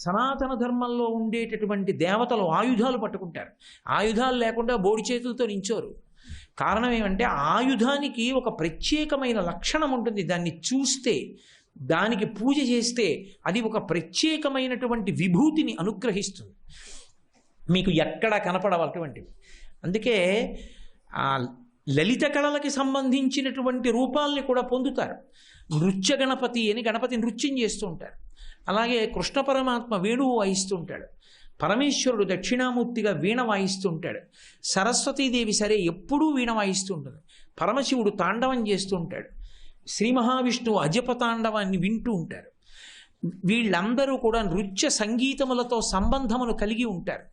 సనాతన ధర్మంలో ఉండేటటువంటి దేవతలు ఆయుధాలు పట్టుకుంటారు. ఆయుధాలు లేకుండా బోడి చేతులతో నించోరు. కారణం ఏమంటే ఆయుధానికి ఒక ప్రత్యేకమైన లక్షణం ఉంటుంది. దాన్ని చూస్తే, దానికి పూజ చేస్తే అది ఒక ప్రత్యేకమైనటువంటి విభూతిని అనుగ్రహిస్తుంది. మీకు ఎక్కడ కనపడవటువంటివి. అందుకే ఆ లలిత కళలకి సంబంధించినటువంటి రూపాలని కూడా పొందుతారు. నృత్య గణపతి అని గణపతి నృత్యం చేస్తూ ఉంటారు. అలాగే కృష్ణ పరమాత్మ వేణువు వాయిస్తూ ఉంటాడు. పరమేశ్వరుడు దక్షిణామూర్తిగా వీణ వాయిస్తూ ఉంటాడు. సరస్వతీదేవి సరే ఎప్పుడూ వీణ వాయిస్తూ ఉంటుంది. పరమశివుడు తాండవం చేస్తూ ఉంటాడు. శ్రీ మహావిష్ణువు అజప తాండవాన్ని వింటూ ఉంటారు. వీళ్ళందరూ కూడా నృత్య సంగీతములతో సంబంధమును కలిగి ఉంటారు.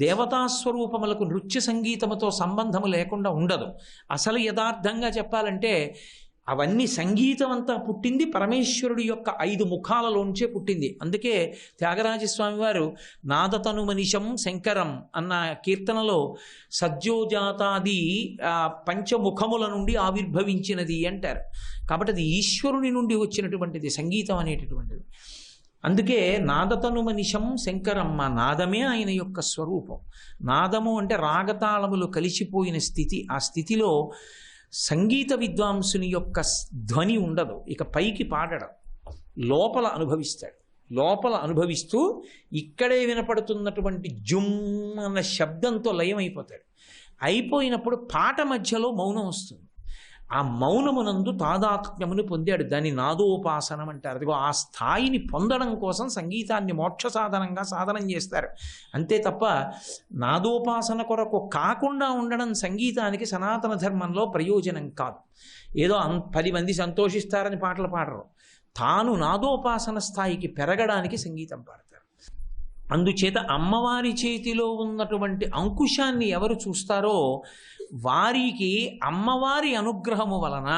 దేవతాస్వరూపములకు నృత్య సంగీతముతో సంబంధము లేకుండా ఉండదు. అసలు యథార్థంగా చెప్పాలంటే అవన్నీ సంగీతం అంతా పుట్టింది పరమేశ్వరుడి యొక్క 5 ముఖాలలోంచే పుట్టింది. అందుకే త్యాగరాజస్వామి వారు నాదతను మనిషం శంకరం అన్న కీర్తనలో సద్యోజాతాది పంచముఖముల నుండి ఆవిర్భవించినది అంటారు. కాబట్టి అది ఈశ్వరుని నుండి వచ్చినటువంటిది సంగీతం అనేటటువంటిది. అందుకే నాదతను మనిషం శంకరం, మా నాదమే ఆయన యొక్క స్వరూపం. నాదము అంటే రాగతాళములు కలిసిపోయిన స్థితి. ఆ స్థితిలో సంగీత విద్వాంసుని యొక్క ధ్వని ఉండదు. ఇక పైకి పాడడం, లోపల అనుభవిస్తాడు. లోపల అనుభవిస్తూ ఇక్కడే వినపడుతున్నటువంటి జుమ్ అన్న శబ్దంతో లయమైపోతాడు. అయిపోయినప్పుడు పాట మధ్యలో మౌనం వస్తుంది. ఆ మౌనమునందు తాదాత్మ్యమును పొందాడు. దాన్ని నాదోపాసనం అంటారు. అదిగో ఆ స్థాయిని పొందడం కోసం సంగీతాన్ని మోక్ష సాధనంగా సాధనం చేస్తారు. అంతే తప్ప నాదోపాసన కొరకు కాకుండా ఉండడం సంగీతానికి సనాతన ధర్మంలో ప్రయోజనం కాదు. ఏదో 10 మంది సంతోషిస్తారని పాటలు పాడరు. తాను నాదోపాసన స్థాయికి పెరగడానికి సంగీతం పాడతారు. అందుచేత అమ్మవారి చేతిలో ఉన్నటువంటి అంకుశాన్ని ఎవరు చూస్తారో వారికి అమ్మవారి అనుగ్రహము వలన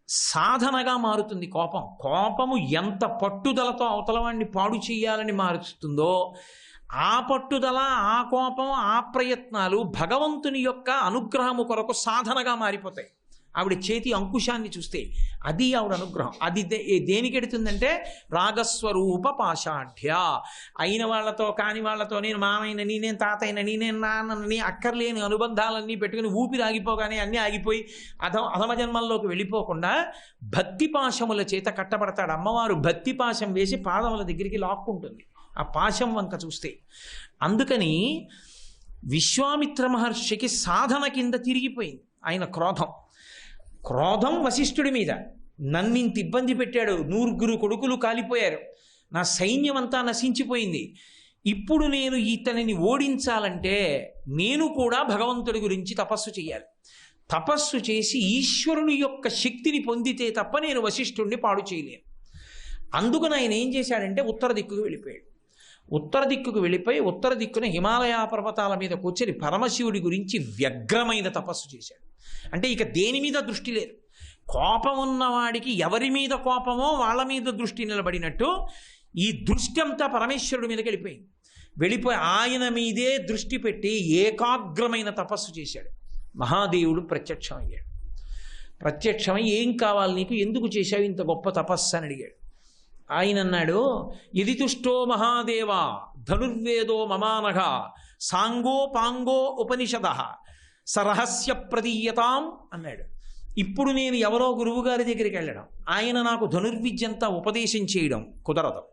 సాధనగా మారుతుంది కోపం. కోపము ఎంత పట్టుదలతో అవతలవాడిని పాడు చేయాలని మారుస్తుందో ఆ పట్టుదల, ఆ కోపం, ఆ ప్రయత్నాలు భగవంతుని యొక్క అనుగ్రహము కొరకు సాధనగా మారిపోతాయి. ఆవిడ చేతి అంకుశాన్ని చూస్తే అది ఆవిడ అనుగ్రహం. అది దేనికి ఎడుతుందంటే రాగస్వరూప పాషాఢ్య. అయిన వాళ్ళతో కాని వాళ్ళతో నేను మామైనని, నేను తాతయ్యనని, నేను నాన్నని అక్కర్లేని అనుబంధాలన్నీ పెట్టుకుని ఊపిరి ఆగిపోగానే అన్నీ ఆగిపోయి అధమ జన్మల్లోకి వెళ్ళిపోకుండా భక్తి పాశముల చేత కట్టబడతాడు. అమ్మవారు భక్తి పాశం వేసి పాదముల దగ్గరికి లాక్కుంటుంది ఆ పాశం వంక చూస్తే. అందుకని విశ్వామిత్ర మహర్షికి సాధన కింద తిరిగిపోయింది ఆయన క్రోధం వశిష్ఠుడి మీద. నన్నింత ఇబ్బంది పెట్టాడు, 100 కొడుకులు కాలిపోయారు, నా సైన్యం అంతా నశించిపోయింది. ఇప్పుడు నేను ఇతనిని ఓడించాలంటే నేను కూడా భగవంతుడి గురించి తపస్సు చేయాలి. తపస్సు చేసి ఈశ్వరుని యొక్క శక్తిని పొందితే తప్ప నేను వశిష్ఠుడిని పాడు చేయలేను. అందుకని ఆయన ఏం చేశాడంటే ఉత్తర దిక్కుకు వెళ్ళిపోయాడు. ఉత్తర దిక్కుకు వెళ్ళిపోయి ఉత్తర దిక్కున హిమాలయ పర్వతాల మీద కూర్చొని పరమశివుడి గురించి వ్యగ్రమైన తపస్సు చేశాడు. అంటే ఇక దేని మీద దృష్టి లేదు. కోపం ఉన్నవాడికి ఎవరి మీద కోపమో వాళ్ళ మీద దృష్టి నిలబడినట్టు ఈ దృష్టి అంతా పరమేశ్వరుడి మీదకి వెళ్ళిపోయి ఆయన మీదే దృష్టి పెట్టి ఏకాగ్రమైన తపస్సు చేశాడు. మహాదేవుడు ప్రత్యక్షమయ్యాడు. ప్రత్యక్షమై ఏం కావాలి నీకు, ఎందుకు చేశావు ఇంత గొప్ప తపస్సు అని అడిగాడు. ఆయన అన్నాడు, ఇది తుష్టో మహాదేవ ధనుర్వేదో మమానఘ సాంగో పాంగో ఉపనిషద సరహస్య ప్రదీయతాం అన్నాడు. ఇప్పుడు నేను ఎవరో గురువుగారి దగ్గరికి వెళ్ళడం, ఆయన నాకు ధనుర్విద్యంతా ఉపదేశం చేయడం కుదరదు.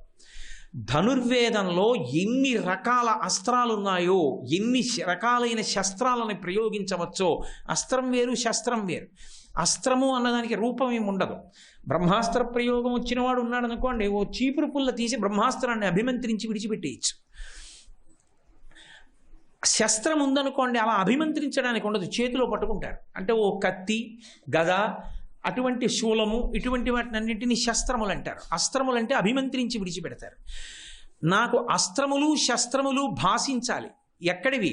ధనుర్వేదంలో ఎన్ని రకాల అస్త్రాలున్నాయో, ఎన్ని రకాలైన శస్త్రాలను ప్రయోగించవచ్చో, అస్త్రం వేరు శస్త్రం వేరు. అస్త్రము అన్నదానికి రూపం ఏమి ఉండదు. బ్రహ్మాస్త్ర ప్రయోగం వచ్చినవాడు ఉన్నాడు అనుకోండి, ఓ చీపురు పుల్ల తీసి బ్రహ్మాస్త్రాన్ని అభిమంత్రించి విడిచిపెట్టేయచ్చు. శస్త్రం ఉందనుకోండి, అలా అభిమంత్రించడానికి ఉండదు, చేతిలో పట్టుకుంటారు. అంటే ఓ కత్తి, గద, అటువంటి శూలము, ఇటువంటి వాటిని అన్నింటినీ శస్త్రములు అంటారు. అస్త్రములు అంటే అభిమంత్రించి విడిచిపెడతారు. నాకు అస్త్రములు శస్త్రములు భాషించాలి. ఎక్కడివి?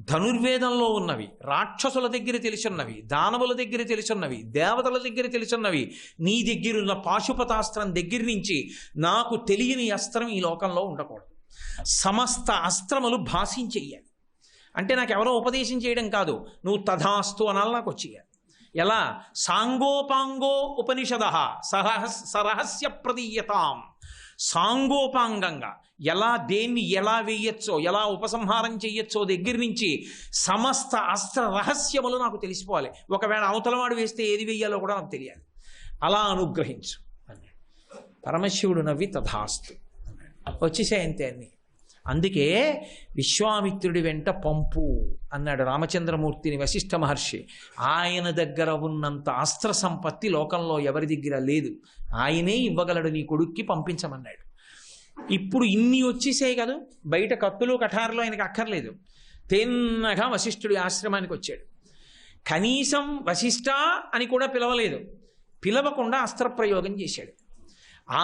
ధనుర్వేదంలో ఉన్నవి, రాక్షసుల దగ్గర తెలుసున్నవి, దానవుల దగ్గర తెలుసున్నవి, దేవతల దగ్గర తెలుసున్నవి. నీ దగ్గరున్న పాశుపతాస్త్రం దగ్గర నుంచి నాకు తెలియని అస్త్రం ఈ లోకంలో ఉండకూడదు. సమస్త అస్త్రములు భాషించేయాలి. అంటే నాకు ఎవరో ఉపదేశం చేయడం కాదు, నువ్వు తథాస్తు అనాలి నాకు వచ్చేయాలి. ఎలా? సాంగోపాంగో ఉపనిషద సరహస్య ప్రదీయతాం. సాంగోపాంగంగా ఎలా దేన్ని ఎలా వేయచ్చో, ఎలా ఉపసంహారం చెయ్యొచ్చో దగ్గర నుంచి సమస్త అస్త్ర రహస్యములు నాకు తెలిసిపోవాలి. ఒకవేళ అవతలవాడు వేస్తే ఏది వెయ్యాలో కూడా నాకు తెలియాలి. అలా అనుగ్రహించు అన్నాడు. పరమశివుడు నవ్వి తథాస్తు వచ్చేసాయంతే అన్ని. అందుకే విశ్వామిత్రుడి వెంట పంపు అన్నాడు రామచంద్రమూర్తిని వశిష్ఠ మహర్షి. ఆయన దగ్గర ఉన్నంత అస్త్ర సంపత్తి లోకంలో ఎవరి దగ్గర లేదు. ఆయనే ఇవ్వగలడు, నీ కొడుక్కి పంపించమన్నాడు. ఇప్పుడు ఇన్ని వచ్చేసాయి కదా, బయట కత్తులు కఠారులు ఆయనకు అక్కర్లేదు. తిన్నగా వశిష్ఠుడి ఆశ్రమానికి వచ్చాడు. కనీసం వశిష్ఠ అని కూడా పిలవలేదు, పిలవకుండా అస్త్రప్రయోగం చేశాడు.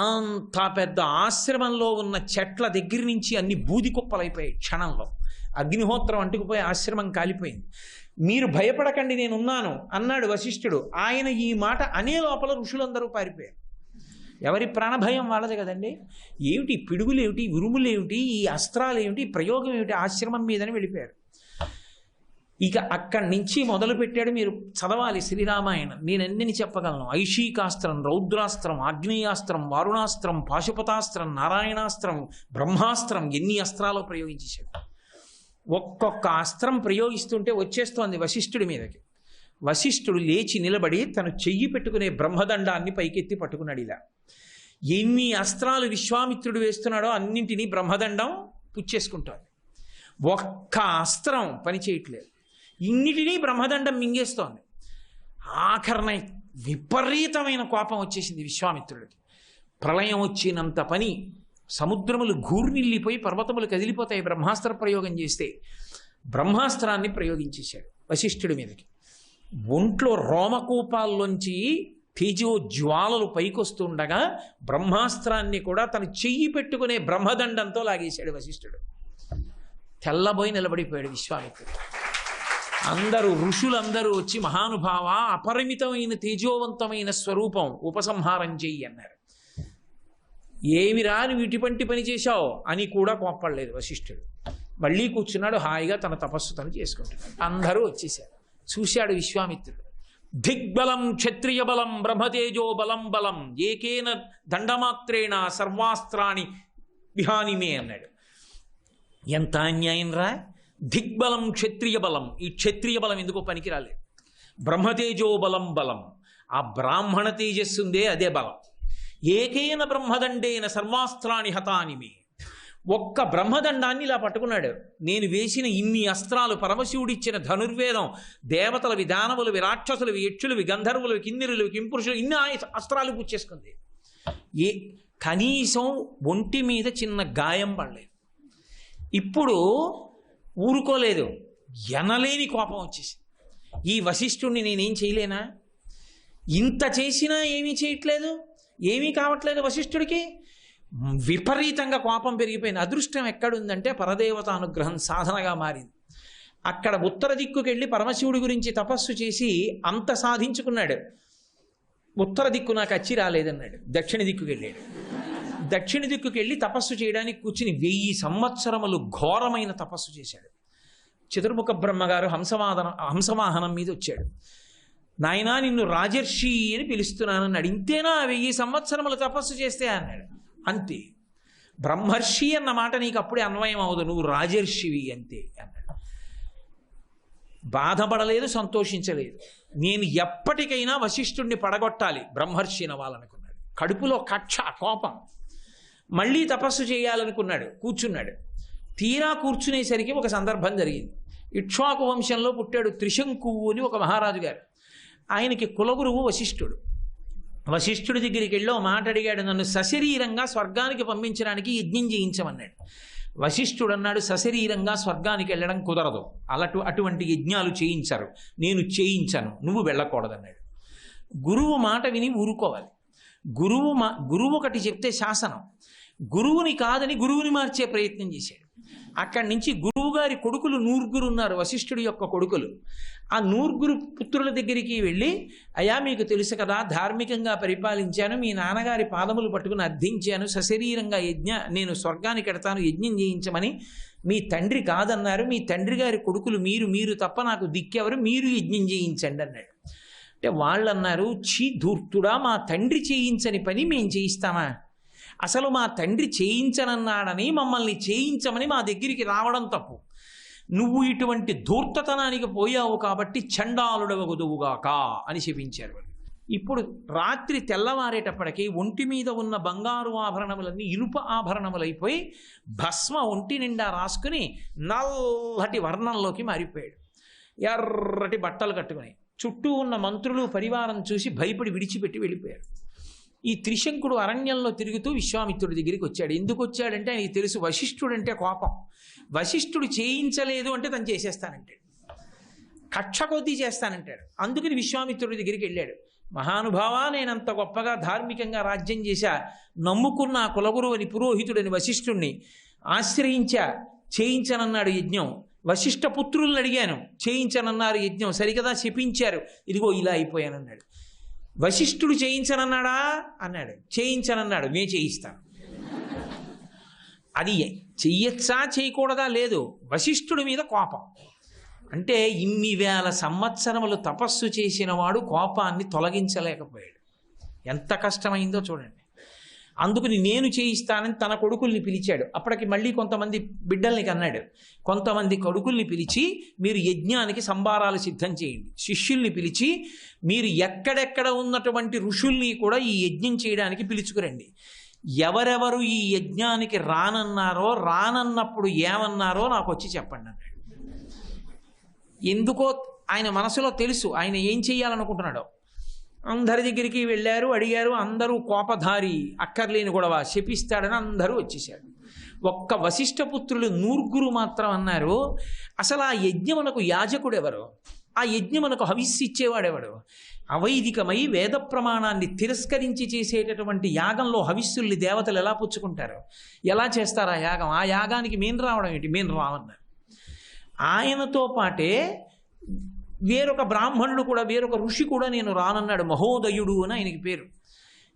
అంత పెద్ద ఆశ్రమంలో ఉన్న చెట్ల దగ్గర నుంచి అన్ని బూది కుప్పలైపోయాయి క్షణంలో. అగ్నిహోత్రం అంటుకుపోయి ఆశ్రమం కాలిపోయింది. మీరు భయపడకండి నేనున్నాను అన్నాడు వశిష్ఠుడు. ఆయన ఈ మాట అనే లోపల ఋషులందరూ పారిపోయారు. ఎవరి ప్రాణభయం వాళ్ళది కదండి. ఏమిటి పిడుగులు, ఏమిటి ఉరుములు, ఏమిటి ఈ అస్త్రాలు, ఏమిటి ప్రయోగం, ఏమిటి ఆశ్రమం మీదని వెళ్ళిపోయారు. ఇక అక్కడి నుంచి మొదలు పెట్టాడు. మీరు చదవాలి శ్రీరామాయణం, నేను ఎన్ని చెప్పగలను. ఐషీకాస్త్రం, రౌద్రాస్త్రం, ఆగ్నేయాస్త్రం, వారుణాస్త్రం, పాశుపతాస్త్రం, నారాయణాస్త్రం, బ్రహ్మాస్త్రం, ఎన్ని అస్త్రాలు ప్రయోగించేశాడు. ఒక్కొక్క అస్త్రం ప్రయోగిస్తుంటే వచ్చేస్తోంది వశిష్ఠుడి మీదకి. వశిష్ఠుడు లేచి నిలబడి తను చెయ్యి పెట్టుకునే బ్రహ్మదండాన్ని పైకెత్తి పట్టుకున్నాడు. ఇలా ఎన్ని అస్త్రాలు విశ్వామిత్రుడు వేస్తున్నాడో అన్నింటినీ బ్రహ్మదండం పుచ్చేసుకుంటోంది. ఒక్క అస్త్రం పని చేయట్లేదు, ఇన్నిటినీ బ్రహ్మదండం మింగేస్తోంది. ఆఖరణ విపరీతమైన కోపం వచ్చేసింది విశ్వామిత్రుడికి. ప్రళయం వచ్చినంత పని, సముద్రములు గూర్నిల్లిపోయి పర్వతములు కదిలిపోతాయి బ్రహ్మాస్త్ర ప్రయోగం చేస్తే. బ్రహ్మాస్త్రాన్ని ప్రయోగించేశాడు వశిష్ఠుడి మీదకి. ఒంట్లో రోమకూపాల్లోంచి తేజోజ్వాలలు పైకొస్తుండగా బ్రహ్మాస్త్రాన్ని కూడా తను చెయ్యి పెట్టుకునే బ్రహ్మదండంతో లాగేశాడు వశిష్ఠుడు. తెల్లబోయి నిలబడిపోయాడు విశ్వామిత్రుడు. అందరూ ఋషులందరూ వచ్చి మహానుభావ, అపరిమితమైన తేజోవంతమైన స్వరూపం ఉపసంహారం చెయ్యి అన్నారు. ఏమి రాని వీటిపంటి పని చేశావు అని కూడా కోప్పడలేదు వశిష్ఠుడు. మళ్ళీ కూర్చున్నాడు హాయిగా, తన తపస్సు తను చేసుకుంటున్నాడు. అందరూ వచ్చేసారు. చూశాడు విశ్వామిత్రుడు. దిగ్బలం క్షత్రియ బలం బ్రహ్మతేజో బలం బలం ఏకేన దండమాత్రేణ సర్వాస్త్రాన్ని విహానిమే అన్నాడు. ఎంత అన్యాయం రా! దిగ్బలం క్షత్రియ బలం, ఈ క్షత్రియ బలం ఎందుకో పనికిరాలేదు. బ్రహ్మతేజో బలం బలం, ఆ బ్రాహ్మణ తేజస్సుందే అదే బలం. ఏకేన బ్రహ్మదండేన సర్వాస్త్రాన్ని హతానిమే, ఒక్క బ్రహ్మదండాన్ని ఇలా పట్టుకున్నాడు. నేను వేసిన ఇన్ని అస్త్రాలు, పరమశివుడిచ్చిన ధనుర్వేదం, దేవతలవి, దానవులవి, రాక్షసులవి, యక్షులవి, గంధర్వులవి, కిన్నెరులవి, కింపురుషులు, ఇన్ని అస్త్రాలు పుచ్చేసుకుంది. కనీసం ఒంటి మీద చిన్న గాయం పడలేదు. ఇప్పుడు ఊరుకోలేదు, ఎనలేని కోపం వచ్చేసి, ఈ వశిష్ఠుణ్ణి నేనేం చేయలేనా? ఇంత చేసినా ఏమీ చేయట్లేదు, ఏమీ కావట్లేదు వశిష్ఠుడికి. విపరీతంగా కోపం పెరిగిపోయింది. అదృష్టం ఎక్కడుందంటే పరదేవత అనుగ్రహం సాధనగా మారింది. అక్కడ ఉత్తర దిక్కుకి వెళ్ళి పరమశివుడి గురించి తపస్సు చేసి అంత సాధించుకున్నాడు. ఉత్తర దిక్కు నాకు అచ్చి రాలేదన్నాడు. దక్షిణ దిక్కుకి వెళ్ళాడు. దక్షిణ దిక్కుకి వెళ్ళి తపస్సు చేయడానికి కూర్చుని 1000 సంవత్సరములు ఘోరమైన తపస్సు చేశాడు. చతుర్ముఖ బ్రహ్మగారు హంసవాహనం మీద వచ్చాడు. నాయనా నిన్ను రాజర్షి అని పిలుస్తున్నానన్నాడు. ఇంతేనా 1000 సంవత్సరములు తపస్సు చేస్తే అన్నాడు. అంతే, బ్రహ్మర్షి అన్న మాట నీకు అప్పుడే అన్వయం అవదు, నువ్వు రాజర్షివి అంతే అన్నాడు. బాధపడలేదు, సంతోషించలేదు. నేను ఎప్పటికైనా వశిష్ఠుడిని పడగొట్టాలి, బ్రహ్మర్షి అవ్వాలనుకున్నాడు. కడుపులో కక్ష, కోపం. మళ్ళీ తపస్సు చేయాలనుకున్నాడు, కూర్చున్నాడు. తీరా కూర్చునేసరికి ఒక సందర్భం జరిగింది. ఇక్ష్వాకు వంశంలో పుట్టాడు త్రిశంకువు అని ఒక మహారాజు గారు. ఆయనకి కులగురువు వశిష్ఠుడు. వశిష్ఠుడి దగ్గరికి వెళ్ళి ఒక మాట అడిగాడు, నన్ను సశరీరంగా స్వర్గానికి పంపించడానికి యజ్ఞం చేయించమన్నాడు. వశిష్ఠుడు అన్నాడు, సశరీరంగా స్వర్గానికి వెళ్ళడం కుదరదు, అటువంటి యజ్ఞాలు చేయించరు, నేను చేయించను, నువ్వు వెళ్ళకూడదన్నాడు. గురువు మాట విని ఊరుకోవాలి. గురువు ఒకటి చెప్తే శాసనం. గురువుని కాదని గురువుని మార్చే ప్రయత్నం చేశాడు. అక్కడి నుంచి గురువుగారి కొడుకులు 100 ఉన్నారు, వశిష్ఠుడి యొక్క కొడుకులు. ఆ 100 పుత్రుల దగ్గరికి వెళ్ళి, అయ్యా మీకు తెలుసు కదా, ధార్మికంగా పరిపాలించాను, మీ నాన్నగారి పాదములు పట్టుకుని అర్థించాను, సశరీరంగా నేను స్వర్గానికి ఎడతాను, యజ్ఞం చేయించమని మీ తండ్రి కాదన్నారు, మీ తండ్రి గారి కొడుకులు మీరు తప్ప నాకు దిక్కెవరు, మీరు యజ్ఞం చేయించండి అన్నాడు. అంటే వాళ్ళు అన్నారు, ఛీ ధూర్తుడా, మా తండ్రి చేయించని పని మేం చేయిస్తామా? అసలు మా తండ్రి చేయించనన్నాడని మమ్మల్ని చేయించమని మా దగ్గరికి రావడం తప్పు. నువ్వు ఇటువంటి ధూర్తతనానికి పోయావు కాబట్టి చండాలుడవగుదువుగాక అని శపించారు వాళ్ళు. ఇప్పుడు రాత్రి తెల్లవారేటప్పటికీ ఒంటి మీద ఉన్న బంగారు ఆభరణములన్నీ ఇనుప ఆభరణములైపోయి భస్మ ఒంటి నిండా రాసుకుని నల్లటి వర్ణంలోకి మారిపోయాడు. ఎర్రటి బట్టలు కట్టుకుని చుట్టూ ఉన్న మంత్రులు పరివారం చూసి భయపడి విడిచిపెట్టి వెళ్ళిపోయారు. ఈ త్రిశంకుడు అరణ్యంలో తిరుగుతూ విశ్వామిత్రుడి దగ్గరికి వచ్చాడు. ఎందుకు వచ్చాడంటే ఆయనకి తెలుసు వశిష్ఠుడంటే కోపం. వశిష్ఠుడు చేయించలేదు అంటే తను చేసేస్తానంటాడు, కక్ష కొద్దీ చేస్తానంటాడు. అందుకని విశ్వామిత్రుడి దగ్గరికి వెళ్ళాడు. మహానుభావ, నేనంత గొప్పగా ధార్మికంగా రాజ్యం చేశా, నమ్ముకున్న కులగురు అని పురోహితుడని వశిష్ఠుణ్ణి ఆశ్రయించా, చేయించనన్నాడు యజ్ఞం. వశిష్ఠ పుత్రుల్ని అడిగాను, చేయించనన్నారు యజ్ఞం, సరికదా శపించారు, ఇదిగో ఇలా అయిపోయానన్నాడు. వశిష్ఠుడు చేయించనన్నాడా అన్నాడు. చేయించనన్నాడు, మే చేయిస్తాను. అది చెయ్యొచ్చా చేయకూడదా లేదు, వశిష్ఠుడి మీద కోపం. అంటే ఇన్ని వేల సంవత్సరములు తపస్సు చేసిన వాడు కోపాన్ని తొలగించలేకపోయాడు. ఎంత కష్టమైందో చూడండి. అందుకని నేను చేయిస్తానని తన కొడుకుల్ని పిలిచాడు. అప్పటికి మళ్ళీ కొంతమంది బిడ్డల్ని కన్నాడు. కొంతమంది కొడుకుల్ని పిలిచి మీరు యజ్ఞానికి సంభారాలు సిద్ధం చేయండి. శిష్యుల్ని పిలిచి మీరు ఎక్కడెక్కడ ఉన్నటువంటి ఋషుల్ని కూడా ఈ యజ్ఞం చేయడానికి పిలుచుకురండి. ఎవరెవరు ఈ యజ్ఞానికి రానన్నారో, రానన్నప్పుడు ఏమన్నారో నాకు వచ్చి చెప్పండి అన్నాడు. ఎందుకో ఆయన మనసులో తెలుసు ఆయన ఏం చెయ్యాలనుకుంటున్నాడో. అందరి దగ్గరికి వెళ్ళారు, అడిగారు. అందరూ కోపధారి, అక్కర్లేని గొడవ, శపిస్తాడని అందరూ వచ్చేసారు. ఒక్క వశిష్ఠపుత్రులు నూర్గురు మాత్రం అన్నారు, అసలు ఆ యజ్ఞమునకు యాజకుడు ఎవరు, ఆ యజ్ఞమునకు హవిస్సు ఇచ్చేవాడెవడు, అవైదికమై వేద ప్రమాణాన్ని తిరస్కరించి చేసేటటువంటి యాగంలో హవిస్సుల్ని దేవతలు ఎలా పుచ్చుకుంటారు, ఎలా చేస్తారు ఆ యాగం, ఆ యాగానికి మేము రావడం ఏంటి, మేము రావన్నారు. ఆయనతో పాటే వేరొక బ్రాహ్మణుడు కూడా, వేరొక ఋషి కూడా నేను రానన్నాడు. మహోదయుడు అని ఆయనకి పేరు.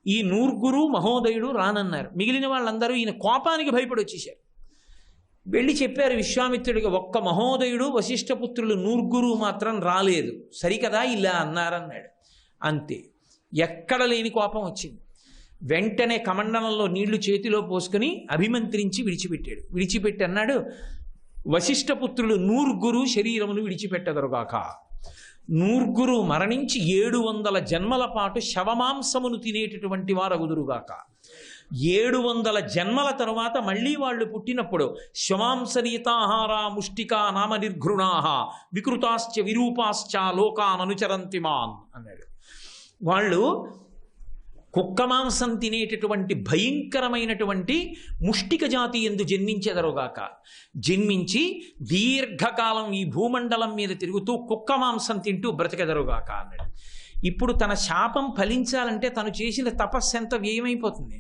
ఈ నూర్గురు మహోదయుడు రానన్నారు. మిగిలిన వాళ్ళందరూ ఈయన కోపానికి భయపడి వచ్చేసారు. వెళ్ళి చెప్పారు విశ్వామిత్రుడికి, ఒక్క మహోదయుడు వశిష్ఠపుత్రులు నూర్గురు మాత్రం రాలేదు, సరికదా ఇలా అన్నారన్నాడు. అంతే, ఎక్కడ లేని కోపం వచ్చింది. వెంటనే కమండలంలో నీళ్లు చేతిలో పోసుకుని అభిమంత్రించి విడిచిపెట్టాడు. విడిచిపెట్టి అన్నాడు, వశిష్ఠపుత్రులు నూర్గురు శరీరమును విడిచిపెట్టదరుగాక. నూర్గురు మరణించి 700 జన్మల పాటు శవమాంసమును తినేటటువంటి వారగుదురుగాక. 700 జన్మల తరువాత మళ్ళీ వాళ్ళు పుట్టినప్పుడు శమాంసనీతాహార ముష్టికా నామ నిర్ఘృణాహ వికృతాశ్చ విరూపాశ్చ లోకాననుచరంతిమాన్ అన్నాడు. వాళ్ళు కుక్క మాంసం తినేటటువంటి భయంకరమైనటువంటి ముష్టిక జాతి ఎందు జన్మించెదరుగాక. జన్మించి దీర్ఘకాలం ఈ భూమండలం మీద తిరుగుతూ కుక్క మాంసం తింటూ బ్రతికెదరుగాక అన్నాడు. ఇప్పుడు తన శాపం ఫలించాలంటే తను చేసిన తపస్సు ఎంత వ్యయమైపోతుంది.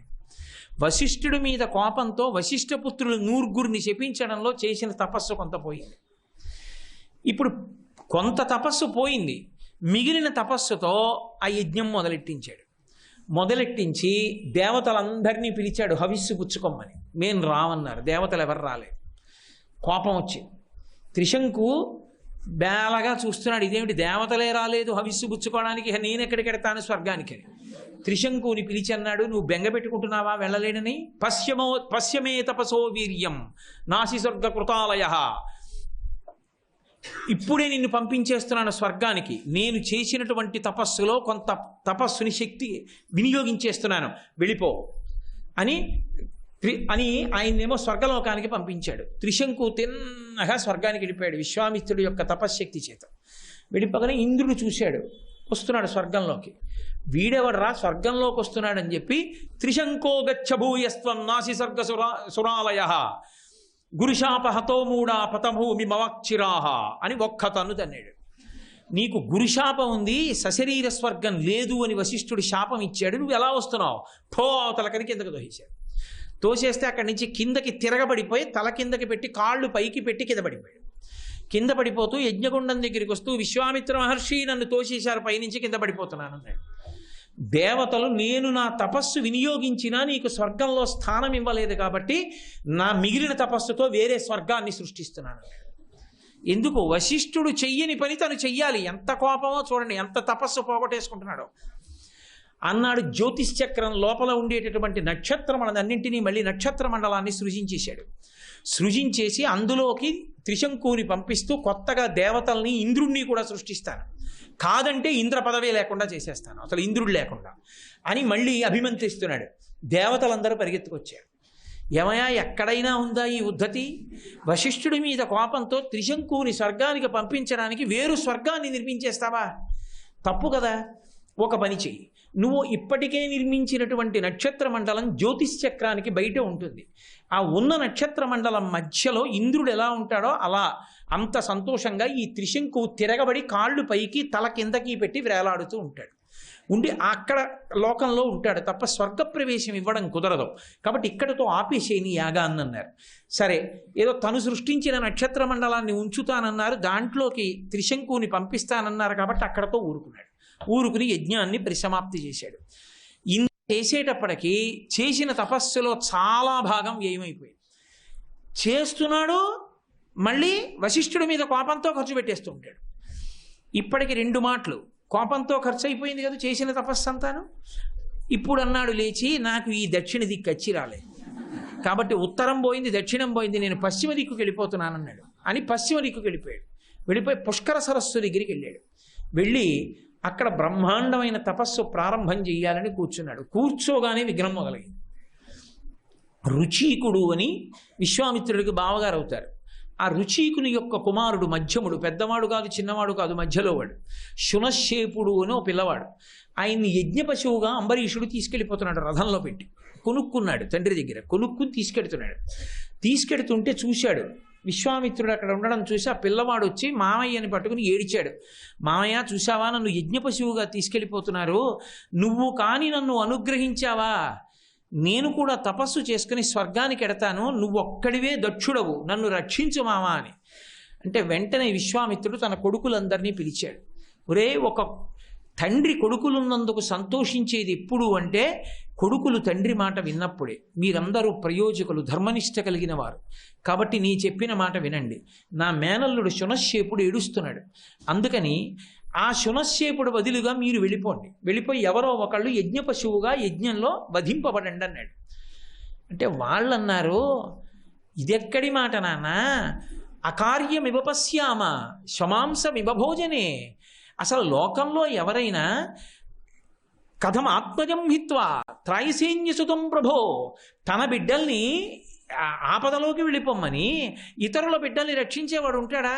వశిష్ఠుడి మీద కోపంతో వశిష్ఠపుత్రులు నూర్గురిని శపించడంలో చేసిన తపస్సు కొంత పోయింది. ఇప్పుడు కొంత తపస్సు పోయింది, మిగిలిన తపస్సుతో ఆ యజ్ఞం మొదలెట్టించి దేవతలందరినీ పిలిచాడు హవిస్సు పుచ్చుకోమని. మేము రావన్నారు. దేవతలు ఎవరు రాలేదు. కోపం వచ్చింది. త్రిశంకు బేలగా చూస్తున్నాడు, ఇదేమిటి దేవతలే రాలేదు హవిస్సు పుచ్చుకోవడానికి, నేను ఎక్కడికి వెడతాను స్వర్గానికి. త్రిశంకుని పిలిచి అన్నాడు, నువ్వు బెంగ పెట్టుకుంటున్నావా వెళ్ళలేనని? పశ్యమే తపసో వీర్యం నాసి స్వర్గ కృతాలయ, ఇప్పుడే నిన్ను పంపించేస్తున్నాను స్వర్గానికి. నేను చేసినటువంటి తపస్సులో కొంత తపస్సుని శక్తి వినియోగించేస్తున్నాను, వెళ్ళిపో అని ఆయన్నేమో స్వర్గలోకానికి పంపించాడు. త్రిశంకు తిన్నగా స్వర్గానికి వెళ్ళిపోయాడు విశ్వామిత్రుడి యొక్క తపశ్శక్తి చేత. వెళ్ళిపోగానే ఇంద్రుడు చూశాడు, వస్తున్నాడు స్వర్గంలోకి. వీడెవడరా స్వర్గంలోకి వస్తున్నాడని చెప్పి త్రిశంకో గచ్చభూయస్త్వం నాసి స్వర్గ సురాలయ గురుశాపహతో మూడా పతభూమి మవక్షిరాహ అని ఒక్క తన్ను తన్నాడు. నీకు గురుశాపం ఉంది, సశరీర స్వర్గం లేదు అని వశిష్ఠుడు శాపం ఇచ్చాడు, నువ్వు ఎలా వస్తున్నావు, పో తలకని కిందకి తోసేశాడు. తోసేస్తే అక్కడి నుంచి కిందకి తిరగబడిపోయి తల కిందకి పెట్టి కాళ్ళు పైకి పెట్టి కింద పడిపోయాడు. కింద పడిపోతూ యజ్ఞగుండం దగ్గరికి వస్తూ విశ్వామిత్ర మహర్షి నన్ను తోసేశారు, పైనుంచి కింద పడిపోతున్నాను అన్నాడు. దేవతలు నేను నా తపస్సు వినియోగించినా నీకు స్వర్గంలో స్థానం ఇవ్వలేదు కాబట్టి నా మిగిలిన తపస్సుతో వేరే స్వర్గాన్ని సృష్టిస్తున్నాను. ఎందుకు? వశిష్ఠుడు చెయ్యని పని తను చెయ్యాలి. ఎంత కోపమో చూడండి, ఎంత తపస్సు పోగొట్టేసుకుంటున్నాడో. అన్నాడు. జ్యోతిశ్చక్రం లోపల ఉండేటటువంటి నక్షత్రమణన్నింటినీ మళ్ళీ నక్షత్ర మండలాన్ని సృజించేశాడు. సృజించేసి అందులోకి త్రిశంకుని పంపిస్తూ కొత్తగా దేవతల్ని ఇంద్రుణ్ణి కూడా సృష్టిస్తాను, కాదంటే ఇంద్ర పదవే లేకుండా చేసేస్తాను, అసలు ఇంద్రుడు లేకుండా అని మళ్ళీ అభిమంత్రిస్తున్నాడు. దేవతలందరూ పరిగెత్తుకొచ్చారు. ఏమయ్యా, ఎక్కడైనా ఉందా ఈ ఉద్ధతి? వశిష్ఠుడి మీద కోపంతో త్రిశంకుని స్వర్గానికి పంపించడానికి వేరు స్వర్గాన్ని నిర్మించేస్తావా? తప్పు కదా. ఒక పని చెయ్యి, నువ్వు ఇప్పటికే నిర్మించినటువంటి నక్షత్ర మండలం జ్యోతిశ్చక్రానికి బయట ఉంటుంది. ఆ ఉన్న నక్షత్ర మండలం మధ్యలో ఇంద్రుడు ఎలా ఉంటాడో అలా అంత సంతోషంగా ఈ త్రిశంకువు తిరగబడి కాళ్ళు పైకి తల కిందకి పెట్టి వేలాడుతూ ఉంటాడు. ఉండి అక్కడ లోకంలో ఉంటాడు తప్ప స్వర్గ ప్రవేశం ఇవ్వడం కుదరదు. కాబట్టి ఇక్కడతో ఆపేసేని యాగాన్ని అన్నారు. సరే, ఏదో తను సృష్టించిన నక్షత్ర మండలాన్ని ఉంచుతానన్నారు, దాంట్లోకి త్రిశంకుని పంపిస్తానన్నారు కాబట్టి అక్కడతో ఊరుకున్నాడు. ఊరుకుని యజ్ఞాన్ని పరిసమాప్తి చేశాడు. ఇంత చేసేటప్పటికీ చేసిన తపస్సులో చాలా భాగం వ్యయమైపోయింది. చేస్తున్నాడు, మళ్ళీ వశిష్ఠుడి మీద కోపంతో ఖర్చు పెట్టేస్తూ ఉంటాడు. ఇప్పటికి 2 మాటలు కోపంతో ఖర్చు అయిపోయింది కదా చేసిన తపస్సు అంతాను. ఇప్పుడు అన్నాడు లేచి, నాకు ఈ దక్షిణ దిక్కు వచ్చి రాలేదు కాబట్టి ఉత్తరం పోయింది, దక్షిణం పోయింది, నేను పశ్చిమ దిక్కుకి వెళ్ళిపోతున్నాను అన్నాడు. అని పశ్చిమ దిక్కుకి వెళ్ళిపోయాడు. వెళ్ళిపోయి పుష్కర సరస్సు దగ్గరికి వెళ్ళాడు. వెళ్ళి అక్కడ బ్రహ్మాండమైన తపస్సు ప్రారంభం చేయాలని కూర్చున్నాడు. కూర్చోగానే విఘ్నం మొదలైంది. రుచీకుడు అని విశ్వామిత్రుడికి బావగారు అవుతారు. ఆ రుచీకుని యొక్క కుమారుడు మధ్యముడు, పెద్దవాడు కాదు చిన్నవాడు కాదు, మధ్యలో వాడు శునశ్శేపుడు అని ఓ పిల్లవాడు. ఆయన్ని యజ్ఞ పశువుగా అంబరీషుడు తీసుకెళ్ళిపోతున్నాడు, రథంలో పెట్టి కొనుక్కున్నాడు తండ్రి దగ్గర. కొనుక్కుని తీసుకెడుతున్నాడు. తీసుకెడుతుంటే చూశాడు విశ్వామిత్రుడు అక్కడ ఉండడం చూసి ఆ పిల్లవాడు వచ్చి మామయ్యని పట్టుకుని ఏడిచాడు. మామయ్య, చూసావా, నన్ను యజ్ఞ పశువుగా తీసుకెళ్ళిపోతున్నారు, నువ్వు కానీ నన్ను అనుగ్రహించావా, నేను కూడా తపస్సు చేసుకుని స్వర్గానికి ఎడతాను, నువ్వు ఒక్కడివే దక్షుడవు, నన్ను రక్షించు మామా అని అంటే వెంటనే విశ్వామిత్రుడు తన కొడుకులందరినీ పిలిచాడు. ఒరే, ఒక తండ్రి కొడుకులున్నందుకు సంతోషించేది ఎప్పుడు అంటే కొడుకులు తండ్రి మాట విన్నప్పుడే. మీరందరూ ప్రయోజకులు, ధర్మనిష్ట కలిగిన వారు, కాబట్టి నీ చెప్పిన మాట వినండి. నా మేనల్లుడు శునశ్శేపుడు ఏడుస్తున్నాడు, అందుకని ఆ శునశ్శేపుడు బదులుగా మీరు వెళ్ళిపోండి, వెళ్ళిపోయి ఎవరో ఒకళ్ళు యజ్ఞ పశువుగా యజ్ఞంలో వధింపబడండి అన్నాడు. అంటే వాళ్ళన్నారు, ఇదెక్కడి మాట నాన్న, అకార్యమివపశ్యామ శమాంసమివభోజనే. అసలు లోకంలో ఎవరైనా కథం ఆత్మజం హిత్వా త్రాయసేన్యసుతం ప్రభో, తన బిడ్డల్ని ఆపదలోకి వెళ్ళిపోమ్మని ఇతరుల బిడ్డల్ని రక్షించేవాడు ఉంటాడా?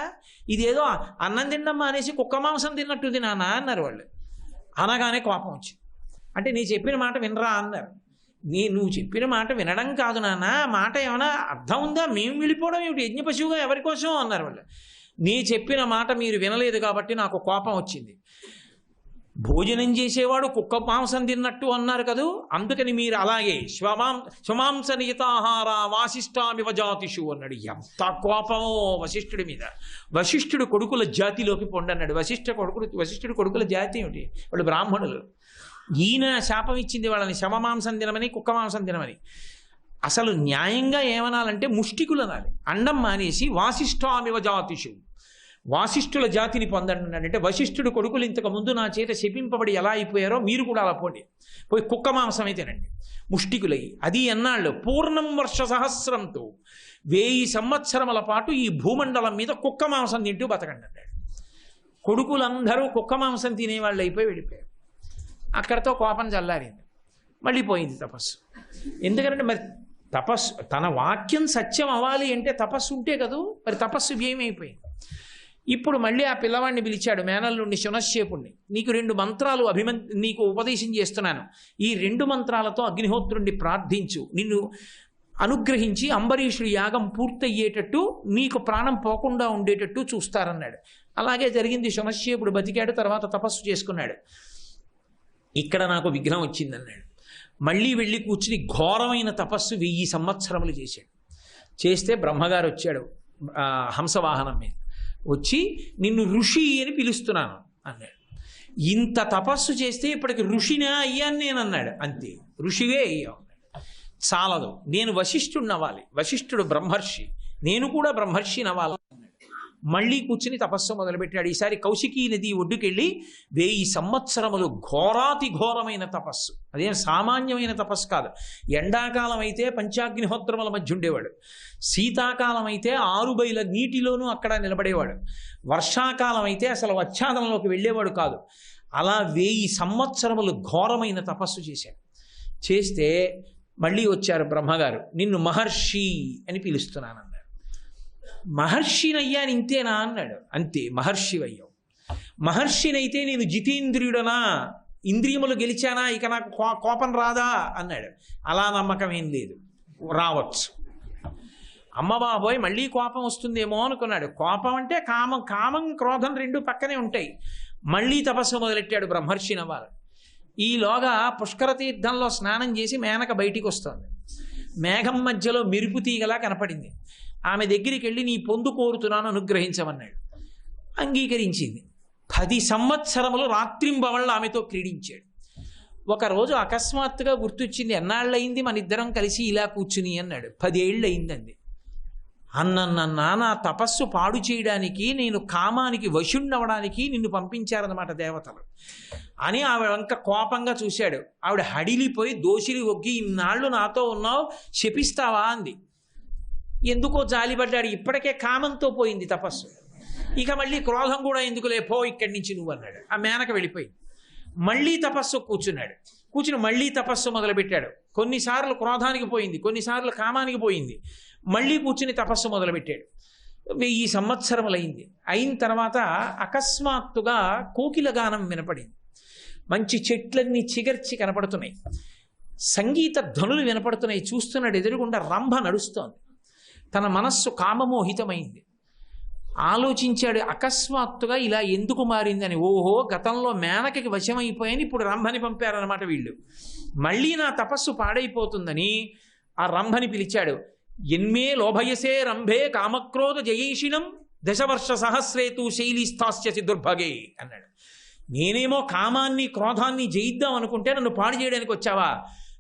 ఇదేదో అన్నం తిన్నమ్మా అనేసి కుక్క మాంసం తిన్నట్టుంది నాన్న అన్నారు వాళ్ళు. అనగానే కోపం వచ్చింది. అంటే నీ చెప్పిన మాట వినరా అన్నారు. నువ్వు చెప్పిన మాట వినడం కాదు నాన్న, మాట ఏమైనా అర్థం ఉందా, మేము వెళ్ళిపోవడం ఏమిటి యజ్ఞ పశువుగా ఎవరి కోసం అన్నారు వాళ్ళు. నీ చెప్పిన మాట మీరు వినలేదు కాబట్టి నాకు కోపం వచ్చింది. భోజనం చేసేవాడు కుక్క మాంసం తిన్నట్టు అన్నారు కదూ, అందుకని మీరు అలాగే శ్వమాంస నియతాహార వాసిష్ఠామివ జాతిషు అన్నాడు. ఎంత కోపమో వశిష్ఠుడి మీద. వశిష్ఠుడు కొడుకుల జాతిలోకి పొండన్నాడు. వశిష్ఠుడు కొడుకుల జాతి ఏమిటి? వాళ్ళు బ్రాహ్మణులు. ఈయన శాపం ఇచ్చింది వాళ్ళని శవమాంసం తినమని, కుక్క మాంసం తినమని. అసలు న్యాయంగా ఏమనాలంటే ముష్టికులు అనాలి. అండం మానేసి వాసిష్ఠామివ జాతిషు, వాసిష్ఠుల జాతిని పొందండి. అంటే వశిష్ఠుడు కొడుకులు ఇంతకు ముందు నా చేత శపింపబడి ఎలా అయిపోయారో మీరు కూడా అలా పోండి, పోయి కుక్క మాంసమే తినండి ముష్టికులై. అది ఎన్నాళ్ళు? పూర్ణం వర్ష సహస్రంతో 1000 సంవత్సరముల పాటు ఈ భూమండలం మీద కుక్క మాంసం తింటూ బతకండి అన్నాడు. కొడుకులందరూ కుక్క మాంసం తినేవాళ్ళు అయిపోయి వెళ్ళిపోయారు. అక్కడతో కోపం చల్లారింది, మళ్ళీ పోయింది తపస్సు. ఎందుకంటే మరి తపస్సు, తన వాక్యం సత్యం అవ్వాలి అంటే తపస్సు ఉంటే కదూ, మరి తపస్సు వ్యయమైపోయింది. ఇప్పుడు మళ్ళీ ఆ పిల్లవాడిని పిలిచాడు, మేనల్లుండి శునశ్శేపుణ్ణి. నీకు 2 మంత్రాలు నీకు ఉపదేశం చేస్తున్నాను, ఈ 2 మంత్రాలతో అగ్నిహోత్రుణ్ణి ప్రార్థించు, నిన్ను అనుగ్రహించి అంబరీషుడి యాగం పూర్తయ్యేటట్టు నీకు ప్రాణం పోకుండా ఉండేటట్టు చూస్తారన్నాడు. అలాగే జరిగింది. శునశ్శేపుడు బతికాడు, తర్వాత తపస్సు చేసుకున్నాడు. ఇక్కడ నాకు విఘ్నం వచ్చిందన్నాడు. మళ్ళీ వెళ్ళి కూర్చుని ఘోరమైన తపస్సు 1000 సంవత్సరములు చేశాడు. చేస్తే బ్రహ్మగారు వచ్చాడు హంసవాహనం మీద, వచ్చి నిన్ను ఋషి అని పిలుస్తున్నాను అన్నాడు. ఇంత తపస్సు చేస్తే ఇప్పటికి ఋషినే అయ్యాను నేను అన్నాడు. అంతే, ఋషివే అయ్యావు. చాలదు, నేను వశిష్ఠుడిని అవ్వాలి, వశిష్ఠుడు బ్రహ్మర్షి, నేను కూడా బ్రహ్మర్షిని అవ్వాలి అన్నాడు. మళ్ళీ కూర్చుని తపస్సు మొదలుపెట్టాడు. ఈసారి కౌశికీ నది ఒడ్డుకెళ్ళి 1000 సంవత్సరములు ఘోరాతి ఘోరమైన తపస్సు. అదేం సామాన్యమైన తపస్సు కాదు. ఎండాకాలం అయితే పంచాగ్నిహోత్రముల మధ్య ఉండేవాడు, శీతాకాలం అయితే 6 బయల నీటిలోనూ అక్కడ నిలబడేవాడు, వర్షాకాలం అయితే అసలు వచ్చాదనంలోకి వెళ్ళేవాడు కాదు. అలా 1000 సంవత్సరములు ఘోరమైన తపస్సు చేశాడు. చేస్తే మళ్ళీ వచ్చారు బ్రహ్మగారు. నిన్ను మహర్షి అని పిలుస్తున్నానన్నాడు. మహర్షినయ్యా ఇంతేనా అన్నాడు. అంతే, మహర్షి అయ్యావు. మహర్షినైతే నేను జితేంద్రియుడనా, ఇంద్రియములు గెలిచానా, ఇక నాకు కోపం రాదా అన్నాడు. అలా నమ్మకం ఏం లేదు, రావచ్చు. అమ్మ బాబోయ్ మళ్ళీ కోపం వస్తుందేమో అనుకున్నాడు. కోపం అంటే కామం క్రోధం రెండు పక్కనే ఉంటాయి. మళ్ళీ తపస్సు మొదలెట్టాడు బ్రహ్మర్షిని అవ్వాలి. ఈలోగా పుష్కర తీర్థంలో స్నానం చేసి మేనక బయటికి వస్తుంది. మేఘం మధ్యలో మెరుపు తీగలా కనపడింది. ఆమె దగ్గరికి వెళ్ళి నీ పొందు కోరుతున్నాను అనుగ్రహించమన్నాడు. అంగీకరించింది. 10 సంవత్సరములు రాత్రింబవళ్ళు ఆమెతో క్రీడించాడు. ఒకరోజు అకస్మాత్తుగా గుర్తొచ్చింది, ఎన్నాళ్ళయింది మన ఇద్దరం కలిసి ఇలా కూర్చుని అన్నాడు. 10 ఏళ్ళు అయిందండి. నా తపస్సు పాడు చేయడానికి, నేను కామానికి వశుండవడానికి నిన్ను పంపించారన్నమాట దేవతలు అని ఆవిడ వంక కోపంగా చూశాడు. ఆవిడ హడిలిపోయి దోషిలి ఒగ్గి, ఇన్నాళ్ళు నాతో ఉన్నావు శపిస్తావా అంది. ఎందుకో జాలిపడ్డాడు. ఇప్పటికే కామంతో పోయింది తపస్సు, ఇక మళ్ళీ క్రోధం కూడా ఎందుకు లేపో ఇక్కడి నుంచి నువ్వు అన్నాడు. ఆ మేనక వెళ్ళిపోయింది. మళ్ళీ తపస్సు కూర్చుని మళ్ళీ తపస్సు మొదలుపెట్టాడు. కొన్నిసార్లు క్రోధానికి పోయింది, కొన్నిసార్లు కామానికి పోయింది. మళ్ళీ కూర్చుని తపస్సు మొదలుపెట్టాడు. 1000 సంవత్సరములైంది. అయిన తర్వాత అకస్మాత్తుగా కోకిల గానం వినపడింది. మంచి చెట్లన్నీ చిగర్చి కనపడుతున్నాయి, సంగీత ధ్వనులు వినపడుతున్నాయి. చూస్తున్నాడు, ఎదురుగుండా రంభ నడుస్తోంది. తన మనస్సు కామమోహితమైంది. ఆలోచించాడు, అకస్మాత్తుగా ఇలా ఎందుకు మారిందని. ఓహో, గతంలో మేనకకి వశమైపోయాని ఇప్పుడు రంభని పంపారనమాట వీళ్ళు. మళ్ళీ నా తపస్సు పాడైపోతుందని ఆ రంభని పిలిచాడు. ఎన్మే లోభయసే రంభే కామక్రోధ జయేషిణం దశవర్ష సహస్రేతు శైలీస్థాస్యసి దుర్భగే అన్నాడు. నేనేమో కామాన్ని క్రోధాన్ని జయిద్దాం అనుకుంటే నన్ను పాడు చేయడానికి వచ్చావా?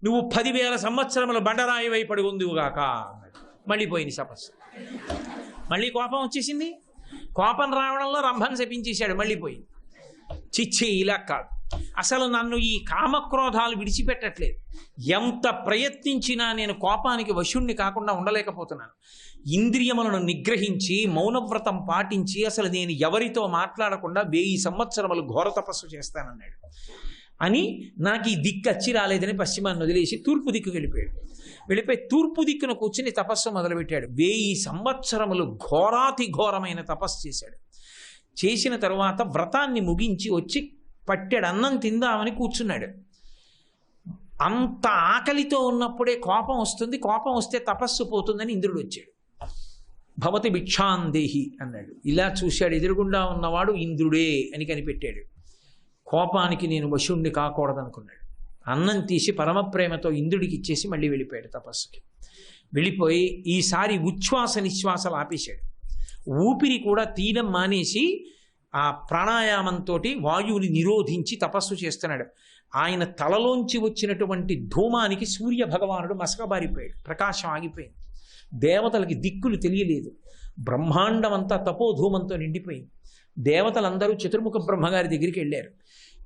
నువ్వు 10,000 సంవత్సరముల బండరాయి వైపడి ఉందిగాక అన్నాడు. మళ్ళీ పోయింది తపస్సు. మళ్ళీ కోపం వచ్చేసింది. కోపం రావడంలో రంభను శపించేశాడు. మళ్ళీ పోయింది. చిచ్చి, ఇలా కాదు, అసలు నన్ను ఈ కామక్రోధాలు విడిచిపెట్టట్లేదు. ఎంత ప్రయత్నించినా నేను కోపానికి వశుణ్ణి కాకుండా ఉండలేకపోతున్నాను. ఇంద్రియములను నిగ్రహించి మౌనవ్రతం పాటించి అసలు నేను ఎవరితో మాట్లాడకుండా 1000 సంవత్సరములు ఘోర తపస్సు చేస్తానన్నాడు. అని నాకు ఈ దిక్కు వచ్చి రాలేదని పశ్చిమాన్ని వదిలేసి తూర్పు దిక్కు వెళ్ళిపోయి తూర్పు దిక్కున కూర్చుని తపస్సు మొదలుపెట్టాడు. 1000 సంవత్సరములు ఘోరాతి ఘోరమైన తపస్సు చేశాడు. చేసిన తరువాత వ్రతాన్ని ముగించి వచ్చి పట్టెడు అన్నం తిందామని కూర్చున్నాడు. అంత ఆకలితో ఉన్నప్పుడే కోపం వస్తుంది, కోపం వస్తే తపస్సు పోతుందని ఇంద్రుడు వచ్చాడు. భవతి భిక్షాందేహి అన్నాడు. ఇలా చూశాడు, ఎదురుగుండా ఉన్నవాడు ఇంద్రుడే అని కనిపెట్టాడు. కోపానికి నేను వశుణ్ణి కాకూడదనుకున్నాడు. అన్నం తీసి పరమప్రేమతో ఇంద్రుడికి ఇచ్చేసి మళ్ళీ వెళ్ళిపోయాడు తపస్సుకి. వెళ్ళిపోయి ఈసారి ఉచ్ఛ్వాస నిశ్వాసలు ఆపేశాడు. ఊపిరి కూడా తీయడం మానేసి ఆ ప్రాణాయామంతో వాయువుని నిరోధించి తపస్సు చేస్తున్నాడు. ఆయన తలలోంచి వచ్చినటువంటి ధూమానికి సూర్య భగవానుడు మసకబారిపోయాడు. ప్రకాశం ఆగిపోయింది. దేవతలకి దిక్కులు తెలియలేదు. బ్రహ్మాండం అంతా తపోధూమంతో నిండిపోయింది. దేవతలందరూ చతుర్ముఖ బ్రహ్మగారి దగ్గరికి వెళ్ళారు.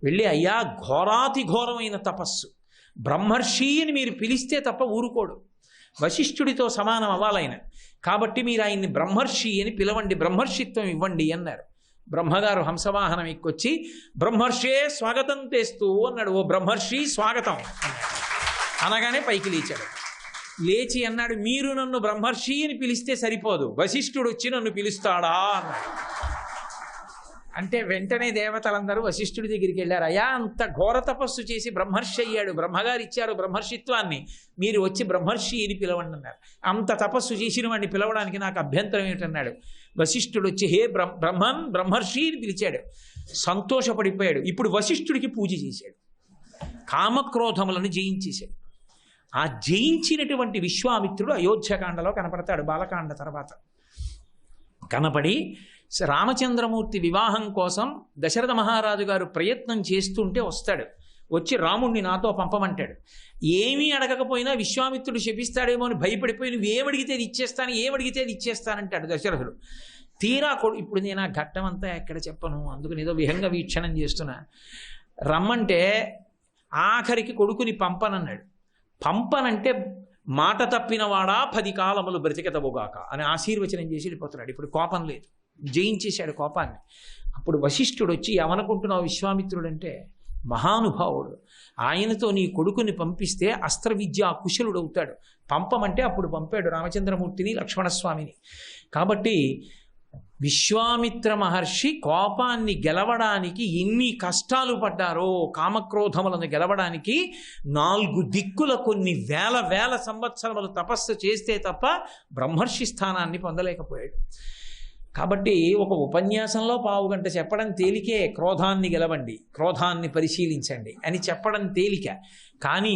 వెళ్ళి, అయ్యా, ఘోరాతి ఘోరమైన తపస్సు, బ్రహ్మర్షి అని మీరు పిలిస్తే తప్ప ఊరుకోడు, వశిష్ఠుడితో సమానం అవ్వాలైన, కాబట్టి మీరు ఆయన్ని బ్రహ్మర్షి అని పిలవండి, బ్రహ్మర్షిత్వం ఇవ్వండి అన్నారు. బ్రహ్మగారు హంసవాహనం ఎక్కొచ్చి బ్రహ్మర్షే స్వాగతం తెస్తూ అన్నాడు. ఓ బ్రహ్మర్షి స్వాగతం అనగానే పైకి లేచాడు. లేచి అన్నాడు, మీరు నన్ను బ్రహ్మర్షి అని పిలిస్తే సరిపోదు, వశిష్ఠుడు వచ్చి నన్ను పిలుస్తాడా అన్నాడు. అంటే వెంటనే దేవతలందరూ వశిష్ఠుడి దగ్గరికి వెళ్ళారు. అయ్యా, అంత ఘోర తపస్సు చేసి బ్రహ్మర్షి అయ్యాడు, బ్రహ్మగారు ఇచ్చారు బ్రహ్మర్షిత్వాన్ని, మీరు వచ్చి బ్రహ్మర్షి అని పిలవండి అన్నారు. అంత తపస్సు చేసిన వాడిని పిలవడానికి నాకు అభ్యంతరం ఏమిటన్నాడు. వశిష్ఠుడు వచ్చి, హే బ్రహ్మర్షి అని పిలిచాడు. సంతోషపడిపోయాడు. ఇప్పుడు వశిష్ఠుడికి పూజ చేశాడు, కామక్రోధములను జయించేశాడు. ఆ జయించినటువంటి విశ్వామిత్రుడు అయోధ్యకాండలో కనపడతాడు. బాలకాండ తర్వాత కనపడి రామచంద్రమూర్తి వివాహం కోసం దశరథ మహారాజు గారు ప్రయత్నం చేస్తుంటే వస్తాడు. వచ్చి రాముణ్ణి నాతో పంపమంటాడు. ఏమీ అడగకపోయినా విశ్వామిత్రుడు శపిస్తాడేమో అని భయపడిపోయి, నువ్వు ఏమడిగితే అది ఇచ్చేస్తాను, ఏమడిగితే అది ఇచ్చేస్తానంటాడు దశరథుడు. తీరా ఇప్పుడు నేను ఆ ఘట్టం అంతా ఎక్కడ చెప్పను, అందుకని ఏదో విహంగ వీక్షణం చేస్తున్నా. రమ్మంటే ఆఖరికి కొడుకుని పంపనన్నాడు. పంపనంటే మాట తప్పినవాడా 10 కాలములు బ్రతికెతవుగాక అని ఆశీర్వచనం చేసి వెళ్ళిపోతున్నాడు. ఇప్పుడు కోపం లేదు, జయించేశాడు కోపాన్ని. అప్పుడు వశిష్ఠుడు వచ్చి ఏమనుకుంటున్నావు విశ్వామిత్రుడు అంటే, మహానుభావుడు, ఆయనతో నీ కొడుకుని పంపిస్తే అస్త్ర విద్యా కుశలుడు అవుతాడు, పంపమంటే అప్పుడు పంపాడు రామచంద్రమూర్తిని లక్ష్మణస్వామిని. కాబట్టి విశ్వామిత్ర మహర్షి కోపాన్ని గెలవడానికి ఎన్ని కష్టాలు పడ్డారో, కామక్రోధములను గెలవడానికి 4 దిక్కుల కొన్ని వేల సంవత్సరములు తపస్సు చేస్తే తప్ప బ్రహ్మర్షి స్థానాన్ని పొందలేకపోయాడు. కాబట్టి ఒక ఉపన్యాసంలో 1/2 గంట చెప్పడం తేలికే, క్రోధాన్ని గెలవండి, క్రోధాన్ని పరిశీలించండి అని చెప్పడం తేలిక. కానీ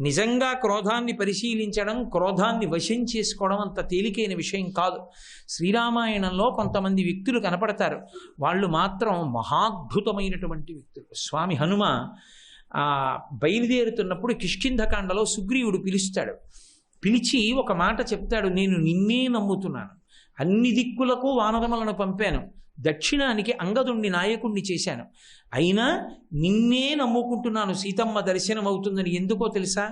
నిజంగా క్రోధాన్ని పరిశీలించడం, క్రోధాన్ని వశం చేసుకోవడం అంత తేలికైన విషయం కాదు. శ్రీరామాయణంలో కొంతమంది వ్యక్తులు కనపడతారు, వాళ్ళు మాత్రం మహాద్భుతమైనటువంటి వ్యక్తులు. స్వామి హనుమ బయలుదేరుతున్నప్పుడు కిష్కింధకాండలో సుగ్రీవుడు పిలుస్తాడు. పిలిచి ఒక మాట చెప్తాడు, నేను నిన్నే నమ్ముతున్నాను, అన్ని దిక్కులకు వానరములను పంపాను, దక్షిణానికి అంగదుణ్ణి నాయకుణ్ణి చేశాను, అయినా నిన్నే నమ్ముకుంటున్నాను, సీతమ్మ దర్శనం అవుతుందని. ఎందుకో తెలుసా?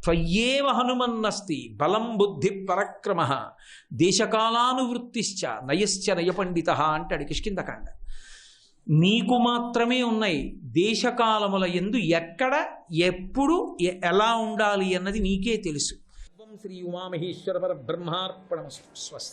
త్వయ్యేవ హనుమన్నస్తి బలం బుద్ధి పరక్రమ దేశకాలానువృత్తిశ్చ నయశ్చ నయపండిత అంటాడు కిష్కింధకాండ. నీకు మాత్రమే ఉన్నాయి, దేశకాలముల యందు ఎక్కడ ఎప్పుడు ఎలా ఉండాలి అన్నది నీకే తెలుసు. శ్రీ ఉమామహేశ్వర పరబ్రహ్మార్పణమస్తు. స్వస్తి.